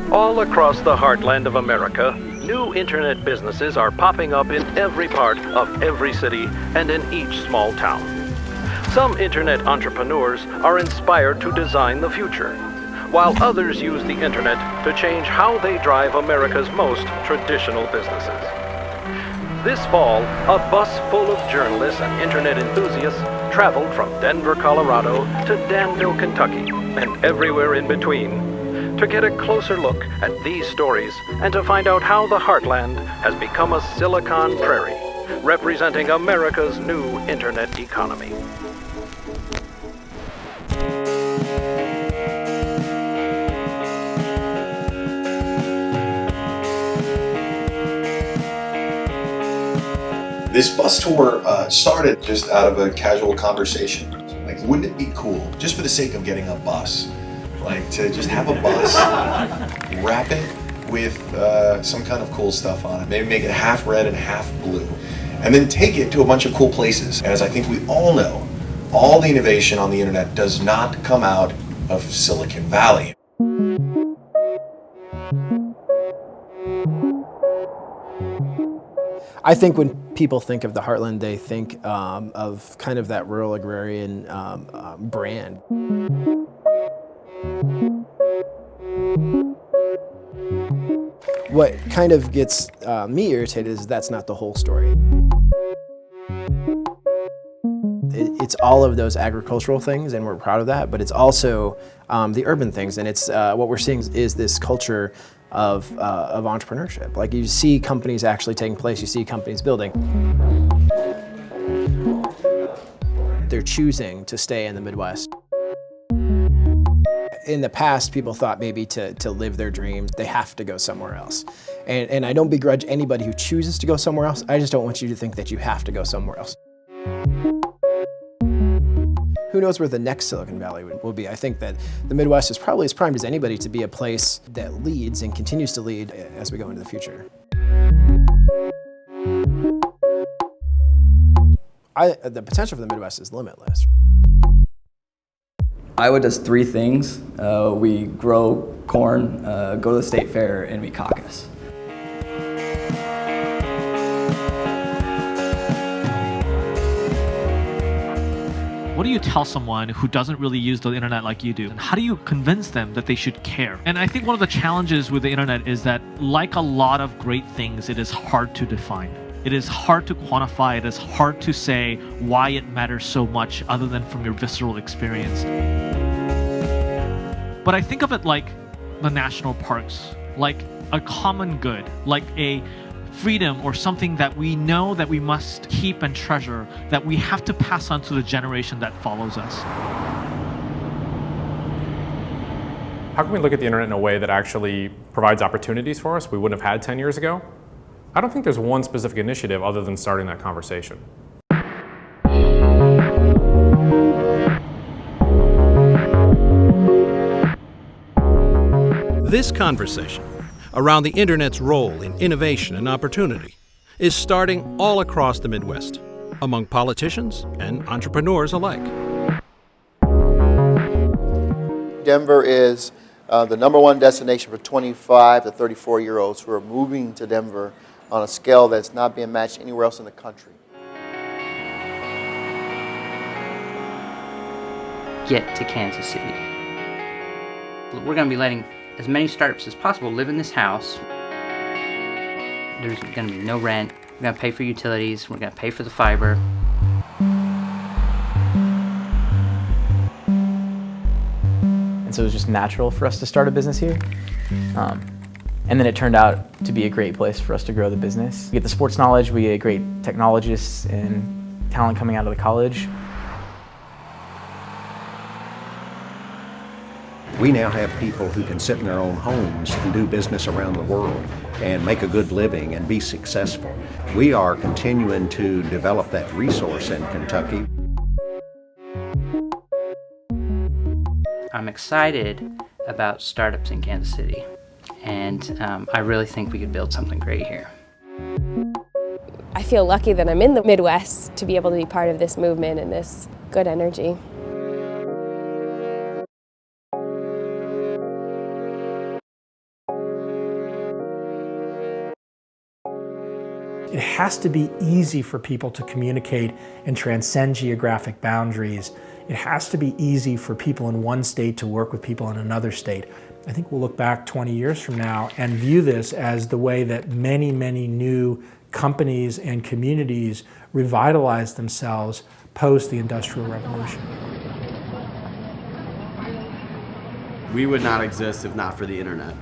All across the heartland of America, new internet businesses are popping up in every part of every city and in each small town. Some internet entrepreneurs are inspired to design the future, while others use the internet to change how they drive America's most traditional businesses. This fall, a bus full of journalists and internet enthusiasts traveled from Denver, Colorado to Danville, Kentucky, and everywhere in between, to get a closer look at these stories and to find out how the heartland has become a Silicon Prairie, representing America's new internet economy. This bus tour started just out of a casual conversation. Like, wouldn't it be cool, just for the sake of getting a bus, like to just have a bus, wrap it with some kind of cool stuff on it, maybe make it half red and half blue, and then take it to a bunch of cool places. And as I think we all know, all the innovation on the internet does not come out of Silicon Valley. I think when people think of the Heartland, they think of kind of that rural agrarian brand. What kind of gets me irritated is that's not the whole story. It's all of those agricultural things, and we're proud of that, but it's also the urban things, and it's what we're seeing is this culture of entrepreneurship. Like, you see companies actually taking place, you see companies building. They're choosing to stay in the Midwest. In the past, people thought maybe to live their dreams, they have to go somewhere else. And I don't begrudge anybody who chooses to go somewhere else. I just don't want you to think that you have to go somewhere else. Who knows where the next Silicon Valley will be? I think that the Midwest is probably as primed as anybody to be a place that leads and continues to lead as we go into the future. The potential for the Midwest is limitless. Iowa does three things. We grow corn, go to the state fair, and we caucus. What do you tell someone who doesn't really use the internet like you do? And how do you convince them that they should care? And I think one of the challenges with the internet is that, like a lot of great things, it is hard to define. It is hard to quantify. It is hard to say why it matters so much other than from your visceral experience. But I think of it like the national parks, like a common good, like a freedom or something that we know that we must keep and treasure, that we have to pass on to the generation that follows us. How can we look at the internet in a way that actually provides opportunities for us we wouldn't have had 10 years ago? I don't think there's one specific initiative other than starting that conversation. This conversation around the internet's role in innovation and opportunity is starting all across the Midwest, among politicians and entrepreneurs alike. Denver is the #1 destination for 25 to 34-year-olds who are moving to Denver on a scale that's not being matched anywhere else in the country. Get to Kansas City. We're going to be letting as many startups as possible live in this house. There's going to be no rent. We're going to pay for utilities. We're going to pay for the fiber. And so it was just natural for us to start a business here. And then it turned out to be a great place for us to grow the business. We get the sports knowledge, we get great technologists and talent coming out of the college. We now have people who can sit in their own homes and do business around the world and make a good living and be successful. We are continuing to develop that resource in Kentucky. I'm excited about startups in Kansas City, and I really think we could build something great here. I feel lucky that I'm in the Midwest to be able to be part of this movement and this good energy. It has to be easy for people to communicate and transcend geographic boundaries. It has to be easy for people in one state to work with people in another state. I think we'll look back 20 years from now and view this as the way that many, many new companies and communities revitalized themselves post the Industrial Revolution. We would not exist if not for the internet.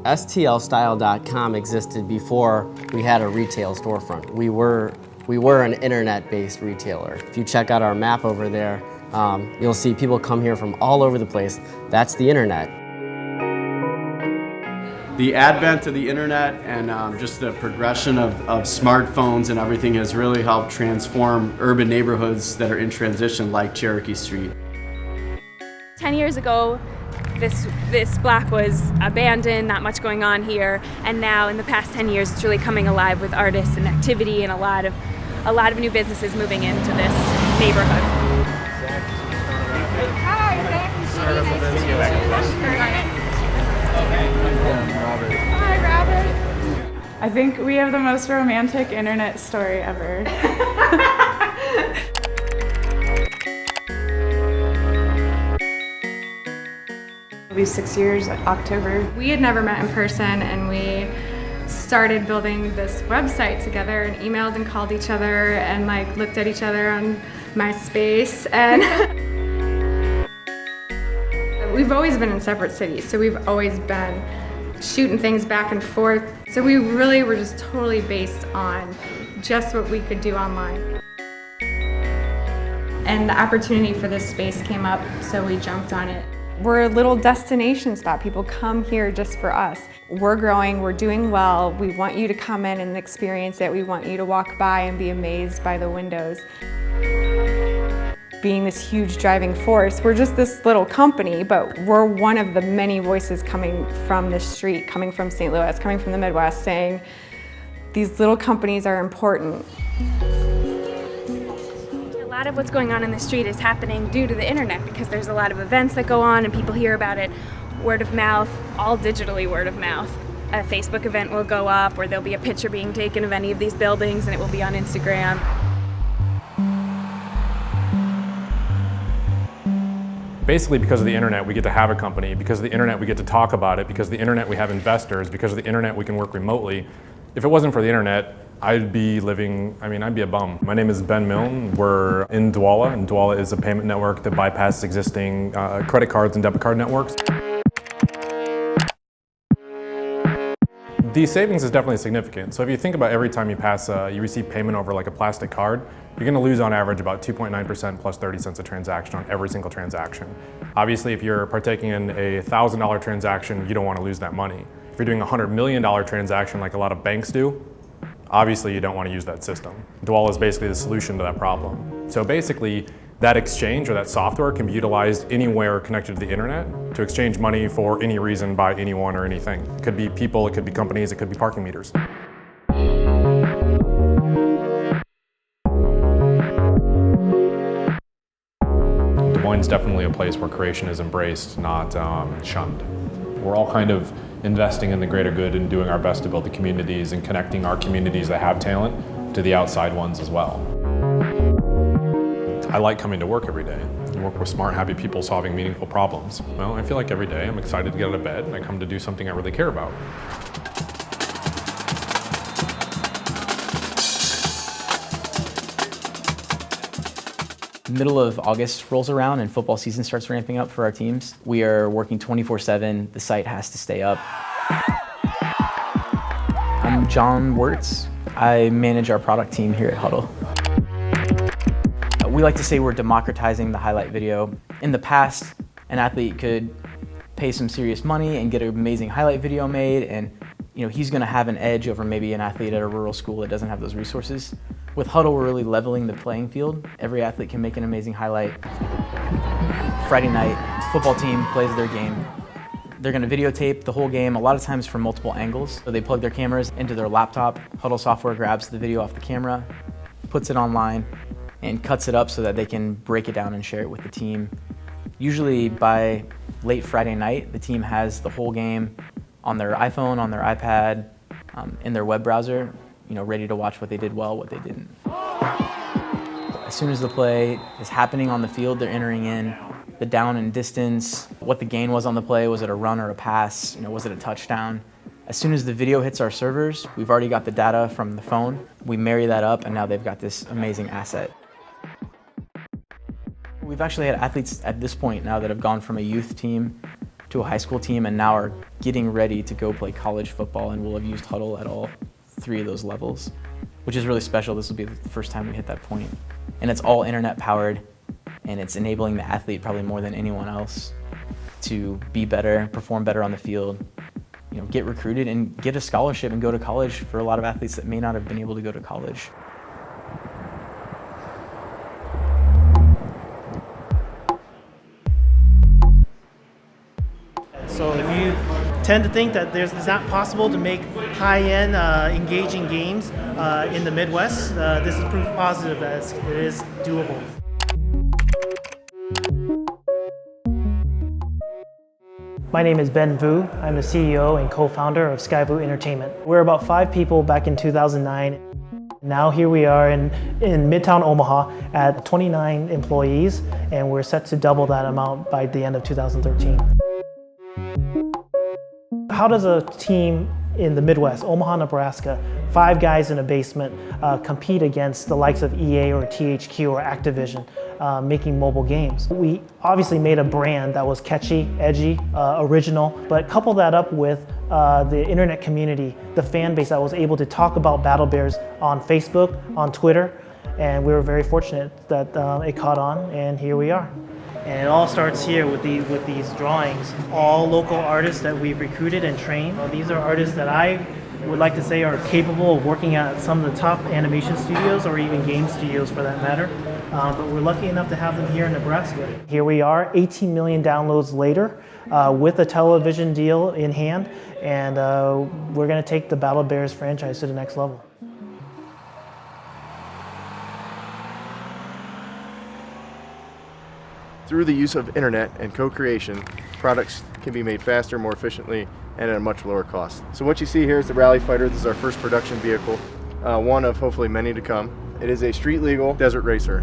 STLstyle.com existed before we had a retail storefront. We were an internet-based retailer. If you check out our map over there, you'll see people come here from all over the place. That's the internet. The advent of the internet and just the progression of smartphones and everything has really helped transform urban neighborhoods that are in transition, like Cherokee Street. 10 years ago, this block was abandoned, not much going on here, and now in the past 10 years it's really coming alive with artists and activity and a lot of new businesses moving into this neighborhood. Hi, Robert. I think we have the most romantic internet story ever. It'll be 6 years, October. We had never met in person, and we started building this website together and emailed and called each other and looked at each other on MySpace. And we've always been in separate cities, so we've always been shooting things back and forth. So we really were just totally based on just what we could do online. And the opportunity for this space came up, so we jumped on it. We're a little destination spot. People come here just for us. We're growing, we're doing well. We want you to come in and experience it. We want you to walk by and be amazed by the windows. Being this huge driving force, we're just this little company, but we're one of the many voices coming from the street, coming from St. Louis, coming from the Midwest, saying these little companies are important. A lot of what's going on in the street is happening due to the internet because there's a lot of events that go on and people hear about it. Word of mouth, all digitally word of mouth. A Facebook event will go up or there'll be a picture being taken of any of these buildings and it will be on Instagram. Basically, because of the internet, we get to have a company. Because of the internet, we get to talk about it. Because of the internet, we have investors. Because of the internet, we can work remotely. If it wasn't for the internet, I'd be a bum. My name is Ben Milne. We're in Douala, and Douala is a payment network that bypasses existing credit cards and debit card networks. The savings is definitely significant. So if you think about every time you receive payment over like a plastic card, you're going to lose on average about 2.9% plus 30 cents a transaction on every single transaction. Obviously, if you're partaking in a $1,000 transaction, you don't want to lose that money. If you're doing a $100 million transaction like a lot of banks do, obviously you don't want to use that system. Douala is basically the solution to that problem. So basically, that exchange or that software can be utilized anywhere connected to the internet to exchange money for any reason by anyone or anything. It could be people, it could be companies, it could be parking meters. Des Moines is definitely a place where creation is embraced, not shunned. We're all kind of investing in the greater good and doing our best to build the communities and connecting our communities that have talent to the outside ones as well. I like coming to work every day. I work with smart, happy people solving meaningful problems. Well, I feel like every day I'm excited to get out of bed and I come to do something I really care about. Middle of August rolls around and football season starts ramping up for our teams. We are working 24/7. The site has to stay up. I'm John Wirtz. I manage our product team here at Huddle. We like to say we're democratizing the highlight video. In the past, an athlete could pay some serious money and get an amazing highlight video made, and he's going to have an edge over maybe an athlete at a rural school that doesn't have those resources. With Huddle, we're really leveling the playing field. Every athlete can make an amazing highlight. Friday night, the football team plays their game. They're going to videotape the whole game, a lot of times from multiple angles. So they plug their cameras into their laptop. Huddle software grabs the video off the camera, puts it online, and cuts it up so that they can break it down and share it with the team. Usually by late Friday night, the team has the whole game on their iPhone, on their iPad, in their web browser, ready to watch what they did well, what they didn't. As soon as the play is happening on the field, they're entering in the down and distance, what the gain was on the play, was it a run or a pass, was it a touchdown? As soon as the video hits our servers, we've already got the data from the phone. We marry that up, and now they've got this amazing asset. We've actually had athletes at this point now that have gone from a youth team to a high school team and now are getting ready to go play college football, and will have used Huddle at all 3 of those levels, which is really special. This will be the first time we hit that point. And it's all internet powered, and it's enabling the athlete probably more than anyone else to be better, perform better on the field, get recruited and get a scholarship and go to college for a lot of athletes that may not have been able to go to college. So if you tend to think that it's not possible to make high-end, engaging games in the Midwest, this is proof positive that it is doable. My name is Ben Vu. I'm the CEO and co-founder of Skyvu Entertainment. We're about 5 people back in 2009. Now here we are in Midtown Omaha at 29 employees, and we're set to double that amount by the end of 2013. How does a team in the Midwest, Omaha, Nebraska, 5 guys in a basement, compete against the likes of EA or THQ or Activision making mobile games? We obviously made a brand that was catchy, edgy, original, but couple that up with the internet community, the fan base that was able to talk about Battle Bears on Facebook, on Twitter, and we were very fortunate that it caught on, and here we are. And it all starts here with these drawings. All local artists that we've recruited and trained. These are artists that I would like to say are capable of working at some of the top animation studios or even game studios for that matter. But we're lucky enough to have them here in Nebraska. Here we are, 18 million downloads later, with a television deal in hand, and we're going to take the Battle Bears franchise to the next level. Through the use of internet and co-creation, products can be made faster, more efficiently, and at a much lower cost. So what you see here is the Rally Fighter. This is our first production vehicle, one of hopefully many to come. It is a street legal desert racer.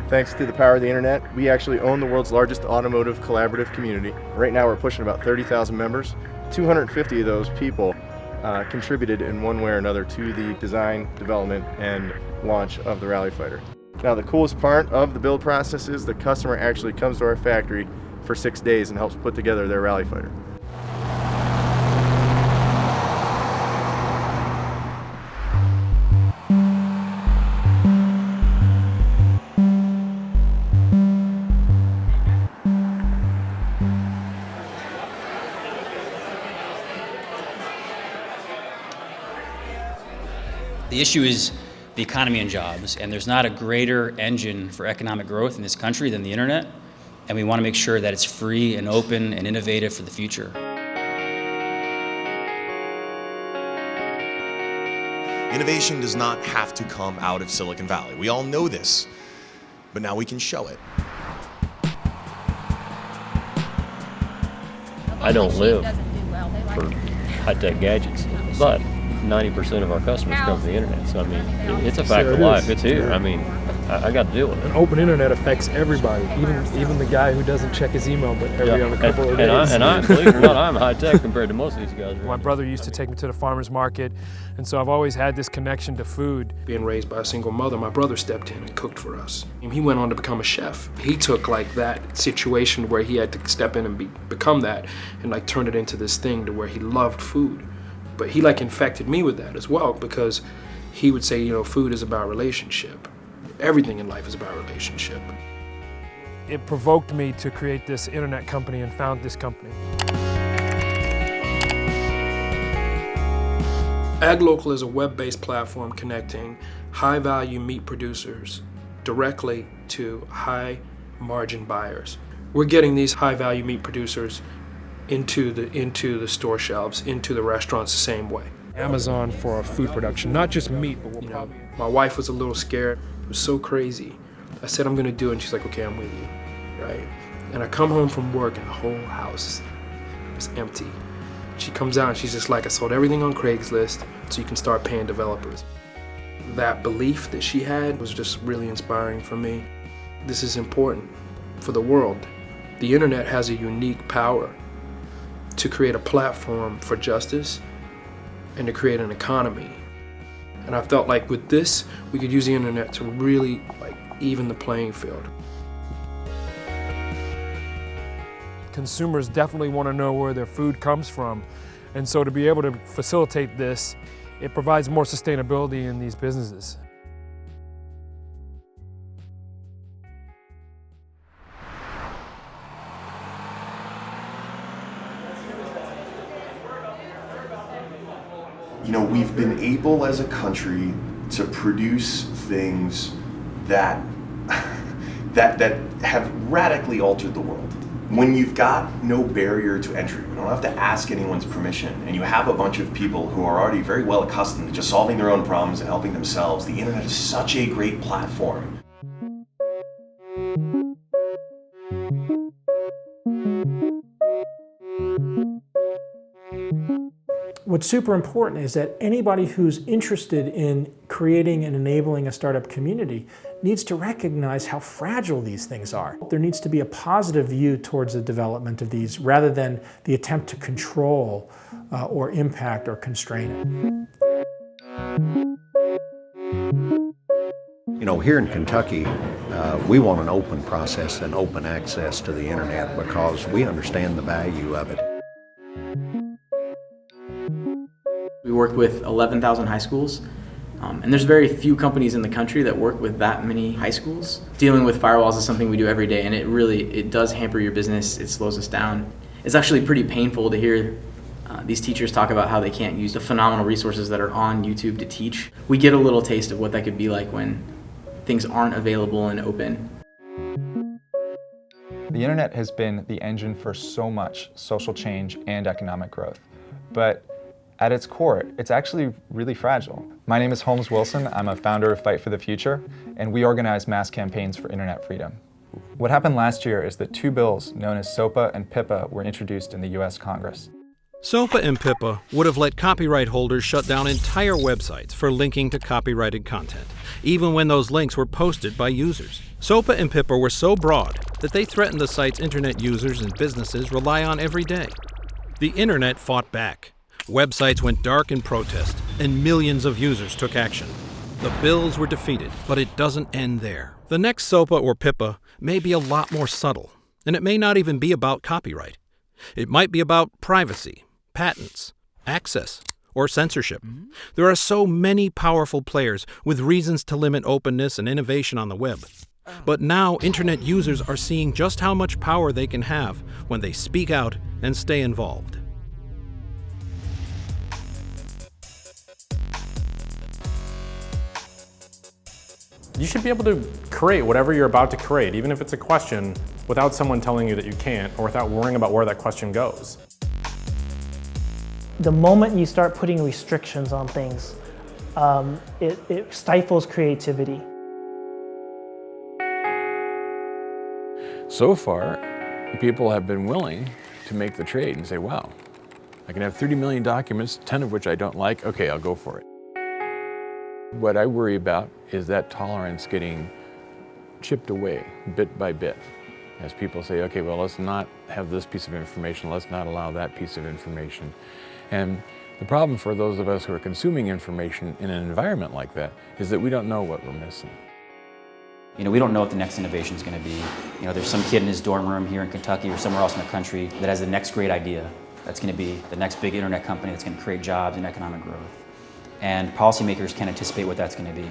Thanks to the power of the internet, we actually own the world's largest automotive collaborative community. Right now we're pushing about 30,000 members. 250 of those people contributed in one way or another to the design, development, and launch of the Rally Fighter. Now the coolest part of the build process is the customer actually comes to our factory for 6 days and helps put together their Rally Fighter. The issue is the economy and jobs, and there's not a greater engine for economic growth in this country than the internet, and we want to make sure that it's free and open and innovative for the future. Innovation does not have to come out of Silicon Valley. We all know this, but now we can show it. I don't live for high-tech gadgets, but 90% of our customers come from the internet. So I mean, it's a fact of life. It's here. I mean, I got to deal with it. An open internet affects everybody, even the guy who doesn't check his email but every other couple of days. And I believe it or not, I'm high tech compared to most of these guys. My brother used to take me to the farmer's market, and so I've always had this connection to food. Being raised by a single mother, my brother stepped in and cooked for us. He went on to become a chef. He took like that situation where he had to step in and become that, and like turned it into this thing to where he loved food. But he like infected me with that as well, because he would say, you know, food is about relationship. Everything in life is about relationship. It provoked me to create this internet company and found this company. AgLocal is a web-based platform connecting high-value meat producers directly to high-margin buyers. We're getting these high-value meat producers into the store shelves, into the restaurants the same way. Amazon for food production, not just meat, but my wife was a little scared. It was so crazy. I said I'm gonna do it, and she's like, okay, I'm with you, right? And I come home from work, and the whole house is empty. She comes out, and she's just like, I sold everything on Craigslist, so you can start paying developers. That belief that she had was just really inspiring for me. This is important for the world. The internet has a unique power to create a platform for justice and to create an economy. And I felt like with this, we could use the internet to really even the playing field. Consumers definitely want to know where their food comes from. And so to be able to facilitate this, it provides more sustainability in these businesses. You know, we've been able as a country to produce things that that have radically altered the world. When you've got no barrier to entry, you don't have to ask anyone's permission, and you have a bunch of people who are already very well accustomed to just solving their own problems and helping themselves, the internet is such a great platform. What's super important is that anybody who's interested in creating and enabling a startup community needs to recognize how fragile these things are. There needs to be a positive view towards the development of these rather than the attempt to control or impact or constrain it. You know, here in Kentucky, we want an open process and open access to the internet because we understand the value of it. We work with 11,000 high schools, and there's very few companies in the country that work with that many high schools. Dealing with firewalls is something we do every day, and it does hamper your business. It slows us down. It's actually pretty painful to hear these teachers talk about how they can't use the phenomenal resources that are on YouTube to teach. We get a little taste of what that could be like when things aren't available and open. The internet has been the engine for so much social change and economic growth, but at its core, it's actually really fragile. My name is Holmes Wilson. I'm a founder of Fight for the Future, and we organize mass campaigns for internet freedom. What happened last year is that two bills known as SOPA and PIPA were introduced in the US Congress. SOPA and PIPA would have let copyright holders shut down entire websites for linking to copyrighted content, even when those links were posted by users. SOPA and PIPA were so broad that they threatened the sites internet users and businesses rely on every day. The internet fought back. Websites went dark in protest, and millions of users took action. The bills were defeated, but it doesn't end there. The next SOPA or PIPA may be a lot more subtle, and it may not even be about copyright. It might be about privacy, patents, access, or censorship. There are so many powerful players with reasons to limit openness and innovation on the web. But now internet users are seeing just how much power they can have when they speak out and stay involved. You should be able to create whatever you're about to create, even if it's a question, without someone telling you that you can't, or without worrying about where that question goes. The moment you start putting restrictions on things, it stifles creativity. So far, people have been willing to make the trade and say, wow, I can have 30 million documents, 10 of which I don't like, okay, I'll go for it. What I worry about is that tolerance getting chipped away bit by bit as people say, okay, well, let's not have this piece of information, let's not allow that piece of information. And the problem for those of us who are consuming information in an environment like that is that we don't know what we're missing. You know, we don't know what the next innovation is going to be. You know, there's some kid in his dorm room here in Kentucky or somewhere else in the country that has the next great idea that's going to be the next big internet company that's going to create jobs and economic growth. And policymakers can't anticipate what that's going to be.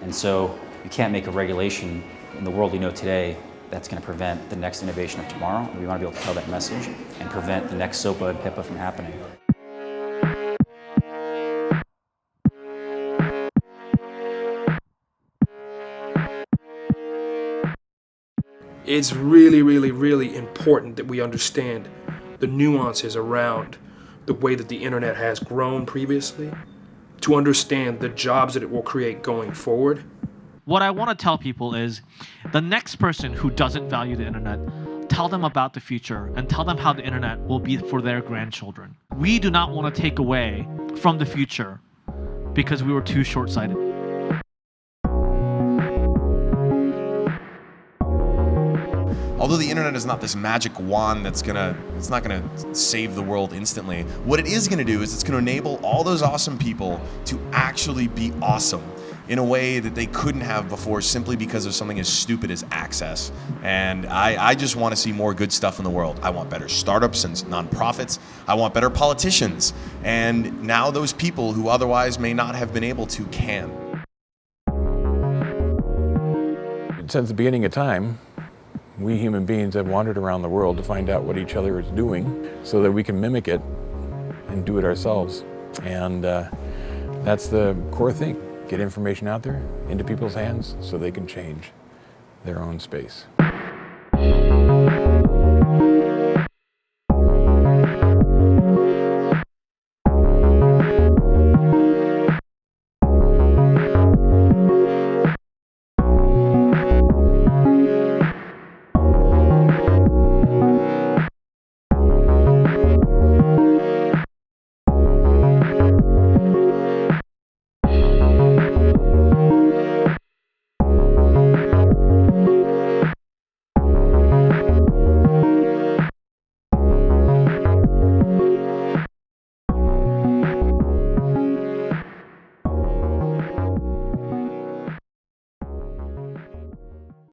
And so you can't make a regulation in the world we know today that's going to prevent the next innovation of tomorrow. We want to be able to tell that message and prevent the next SOPA and PIPA from happening. It's really, really, really important that we understand the nuances around the way that the internet has grown previously, to understand the jobs that it will create going forward, What I want to tell people is the next person who doesn't value the internet, tell them about the future and tell them how the internet will be for their grandchildren. We do not want to take away from the future because we were too short-sighted. Although the internet is not this magic wand it's not gonna save the world instantly, what it is gonna do is it's gonna enable all those awesome people to actually be awesome in a way that they couldn't have before simply because of something as stupid as access. And I just want to see more good stuff in the world. I want better startups and nonprofits. I want better politicians. And now those people who otherwise may not have been able to can. Since the beginning of time, we human beings have wandered around the world to find out what each other is doing so that we can mimic it and do it ourselves. And that's the core thing. Get information out there into people's hands so they can change their own space.